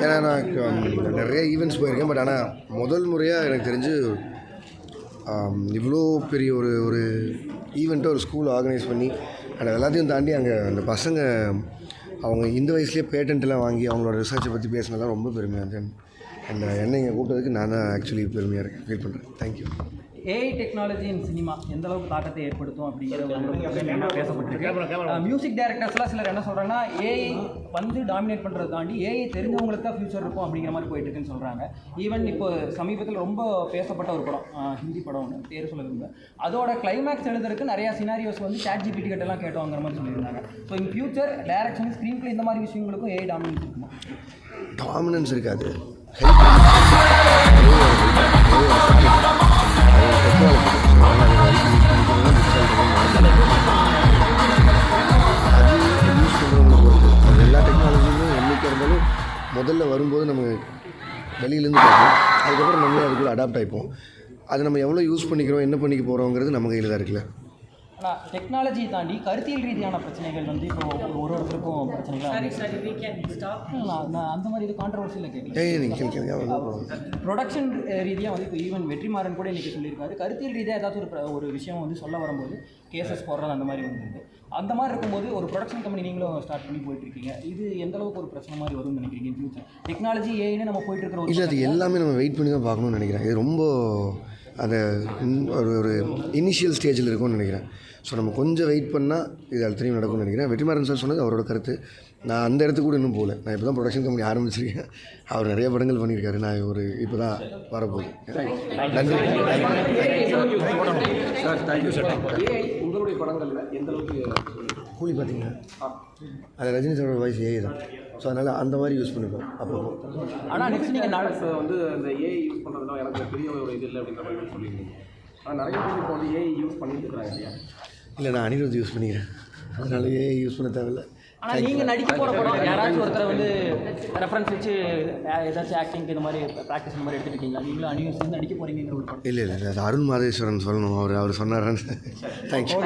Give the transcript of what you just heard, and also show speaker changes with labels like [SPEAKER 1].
[SPEAKER 1] ஏன்னா நான் நிறைய ஈவெண்ட்ஸ் போயிருக்கேன். பட் ஆனால் முதல் முறையாக எனக்கு தெரிஞ்சு இவ்வளோ பெரிய ஒரு ஒரு ஈவெண்ட்டை ஒரு ஸ்கூல் ஆர்கனைஸ் பண்ணி அண்ட் எல்லாத்தையும் தாண்டி அங்கே அந்த பசங்க அவங்க இந்த வயசுலேயே பேட்டன்ட்லாம் வாங்கி அவங்களோட ரிசர்ச்சை பற்றி பேசினதெல்லாம் ரொம்ப பெருமையாக இருந்தேன். அண்ட் என்னை இங்கே கூப்பிட்டதுக்கு நான் தான் ஆக்சுவலி பெருமையாக இருக்கேன் ஃபீல் பண்ணுறேன். Thank you.
[SPEAKER 2] AI technology in cinema எந்த அளவுக்கு தாக்கத்தை ஏற்படுத்தும் அப்படிங்கிற ஒரு பேசப்பட்டிருக்கு. மியூசிக் டைரக்டர்ஸ்லாம் சிலர் என்ன சொல்கிறாங்கன்னா, ஏஐ வந்து டாமினேட் பண்ணுறதை தாண்டி ஏஐ தெரிஞ்சவங்களுக்கு தான் ஃபியூச்சர் இருக்கும் அப்படிங்கிற மாதிரி போயிட்டு இருக்குன்னு சொல்கிறாங்க. ஈவன் இப்போ சமீபத்தில் ரொம்ப பேசப்பட்ட ஒரு படம், ஹிந்தி படம் ஒன்று, பேர் சொல்ல விரும்ப, அதோட கிளைமேக்ஸ் எழுதுறதுக்கு நிறையா சினாரியோஸ் வந்து ChatGPT கிட்டலாம் கேட்டோங்கிற மாதிரி சொல்லியிருந்தாங்க. So in future direction, screen play இந்த மாதிரி விஷயங்களுக்கும் ஏஐ டாமினன்ஸ் இருக்குமா?
[SPEAKER 1] டாமினன்ஸ் இருக்காது. எல்லா டெக்னாலஜியுமே என்றைக்கு இருந்தாலும் முதல்ல வரும்போது நம்ம வெளியிலேருந்து பார்ப்போம். அதுக்கப்புறம் நம்மளே அதுக்குள்ளே அடாப்ட் ஆகிப்போம். அது நம்ம எவ்வளோ யூஸ் பண்ணிக்கிறோம், என்ன பண்ணிக்க போகிறோங்கிறது நம்ம கையில் தான் இருக்குல்ல.
[SPEAKER 2] ஆனால் டெக்னாலஜியை தாண்டி கருத்தியல் ரீதியான பிரச்சனைகள் வந்து இப்போ ஒருத்தருக்கும் பிரச்சனைகள் நான் அந்த மாதிரி இது கான்ட்ரவர்சியில் கேட்குறேன். ப்ரொடக்ஷன் ரீதியாக வந்து இப்போ ஈவன் வெற்றிமாறன் கூட இன்றைக்கி சொல்லியிருக்காரு, கருத்தியல் ரீதியாக ஏதாச்சும் ஒரு விஷயம் வந்து சொல்ல வரும்போது கேசஸ் போடுறது அந்த மாதிரி வந்துருக்கு. அந்த மாதிரி இருக்கும்போது ஒரு ப்ரொடக்ஷன் கம்பெனி நீங்களும் ஸ்டார்ட் பண்ணி போயிட்டுருக்கீங்க. இது எந்த அளவுக்கு ஒரு பிரச்சனை மாதிரி வரும்னு நினைக்கிறீங்க இன் ஃபியூச்சர்? டெக்னாலஜி ஏன்னு நம்ம போயிட்டுருக்கிற
[SPEAKER 1] இல்லை, அது எல்லாமே நம்ம வெயிட் பண்ணி தான் பார்க்கணும்னு நினைக்கிறேன். இது ரொம்ப அந்த ஒரு இனிஷியல் ஸ்டேஜில் இருக்கும்னு நினைக்கிறேன். ஸோ நம்ம கொஞ்சம் வெயிட் பண்ணால் இது அடுத்த நடக்கும்னு நினைக்கிறேன். வெற்றிமாறன் சார் சொன்னது அவரோட கருத்து. நான் அந்த இடத்துக்கு கூட இன்னும் போகல. நான் இப்போ தான் ப்ரொடக்ஷன் கம்பெனி ஆரம்பிச்சிருக்கேன். அவர் நிறைய படங்கள் பண்ணியிருக்காரு. நான் இப்போ தான் வரப்போகுது. நன்றி.
[SPEAKER 3] உங்களுடைய படங்களில் எந்த அளவுக்கு
[SPEAKER 1] கூலி பார்த்தீங்கன்னா அது ரஜினி சாரோட வாய்ஸ் ஏஐ தான். ஸோ அதனால் அந்த மாதிரி யூஸ் பண்ணிப்போம் அப்பப்போ.
[SPEAKER 2] ஆனால் நெக்ஸ்ட் நீங்கள்
[SPEAKER 3] வந்து இந்த ஏஐ யூஸ் பண்ணுறதுலாம் எனக்கு பெரிய ஒரு இது இல்லை அப்படின்ற மாதிரி சொல்லியிருந்தீங்க. ஆனால் நிறைய பேர் இப்போ வந்து ஏஐ யூஸ் பண்ணிட்டு இருக்கிறாங்க இல்லையா?
[SPEAKER 1] இல்லை, நான் அனிருத் யூஸ் பண்ணிக்கிறேன். அதனால் ஏஐ யூஸ் பண்ண தேவையில்லை.
[SPEAKER 2] ஆனால் நீங்கள் நடிக்க போகிற படம் யாராச்சும் ஒருத்தர் வந்து ரெஃபரன்ஸ் வச்சு ஏதாச்சும் ஆக்டிங் இந்த மாதிரி ப்ராக்டிஸ் இந்த மாதிரி எடுத்துருக்கீங்களா? நீங்களும் அனியூஸ் நடிக்க போகிறீங்கிற ஒரு படம்?
[SPEAKER 1] இல்லை, அது அருண் மாதேஸ்வரன் சொல்லணும். அவர் சொன்னார். தேங்க்யூ.